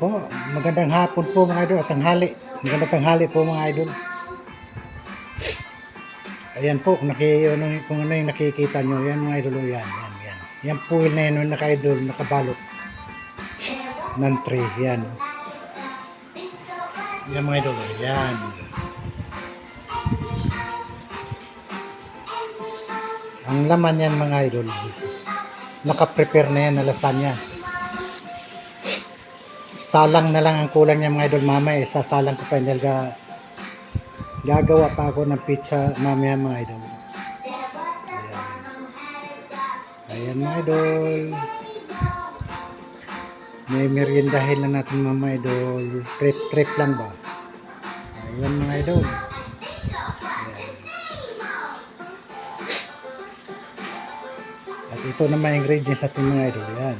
Po, magandang hapon po mga idol at tanghali. Magandang tanghali po mga idol. Ayan po, kung ano yung nakikita nyo, yan mga idol, yan. Yan po na yan, naka-idol, nakabalot ng tray, yan. Yan mga idol, yan. Ang laman yan mga idol, naka-prepare na yan na lasagna. Salang na lang ang kulang niya mga idol, mamaya sasalang ko pa dahil gagawa pa ako ng pizza mamaya mga idol. Ayan mga idol, may meriendahin lang natin mga idol, trip lang ba. Ayan mga idol. Ayan. At ito naman yung ingredients natin mga idol. Ayan,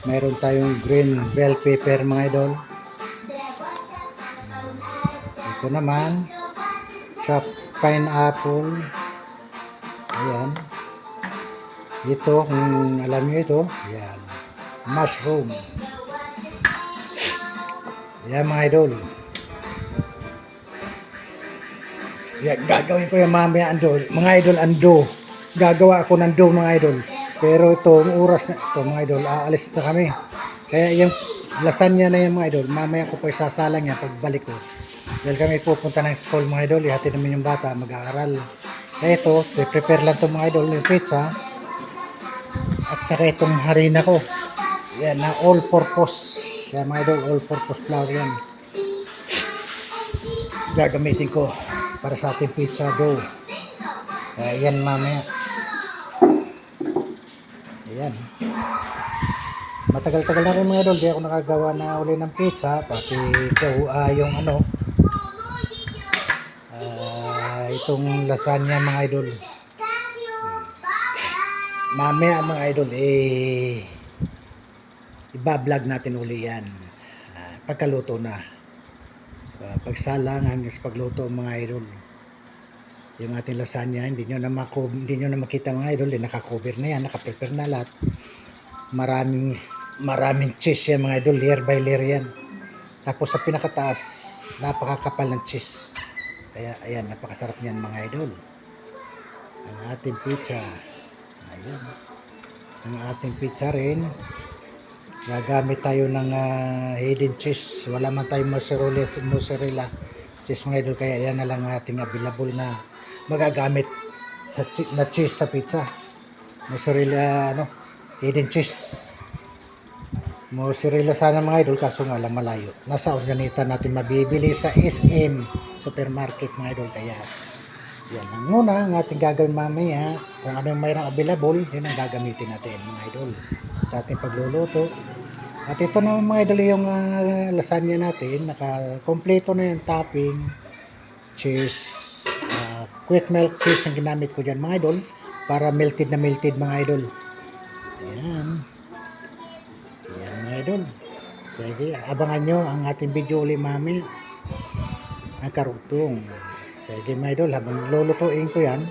mayroon tayong green bell pepper mga idol. Ito naman chopped pineapple. Ayan. Ito, kung alam nyo ito, ayan, mushroom. Ayan mga idol. Ayan, gagawin ko yung mamaya mga idol, ando. Gagawa ako ng dough mga idol. Pero itong oras na ito mga idol, aalis na kami. Kaya yung lasagna na yung mga idol, mamaya ko pa isasalang yan pagbalik ko. Dahil kami pupunta ng school mga idol, ihatid namin yung bata mag-aaral. Kaya ito, prepare lang ito mga idol, yung pizza. At saka itong harina ko. Yan, na all-purpose. Yan mga idol, all-purpose flour yan. Gagamitin ko para sa ating pizza dough. Kaya yan mamaya. Ayan. Matagal-tagal na rin mga idol, di ako nakagawa na uli ng pizza, pati ito, yung itong lasagna mga idol. Mamaya mga idol, iba-vlog natin uli yan. Pagkaluto na. Pagsalangan, pagluto mga idol. Yung ating lasagna, hindi nyo na makita mga idol, naka-cover na yan, naka-prepare na lahat. Maraming cheese yan mga idol, layer by layer yan. Tapos sa pinakataas, napakakapal ng cheese. Kaya ayan, napakasarap niyan mga idol. Ang ating pizza. Ayan. Ang ating pizza rin, gagamit tayo ng hidden cheese. Wala man tayong mozzarella cheese mga idol, kaya yan na lang ating available na magagamit na cheese sa pizza. Mozzarella, hidden cheese. Mozzarella sana mga idol, kaso nga lang malayo. Nasa Organeta natin mabibili sa SM supermarket mga idol. Kaya yan ang muna ang ating gagawin mamaya. Kung ano yung mayroong available, yun ang gagamitin natin mga idol sa ating pagluluto. At ito naman mga idol yung lasagna natin. Naka-kompleto na yung topping, cheese, quick melt cheese ang ginamit ko dyan mga idol, para melted na melted mga idol. Ayan. Ayan mga idol. Sige, abangan nyo ang ating video ulit mami ang karugtong. Sige mga idol, habang lulutuin ko yan,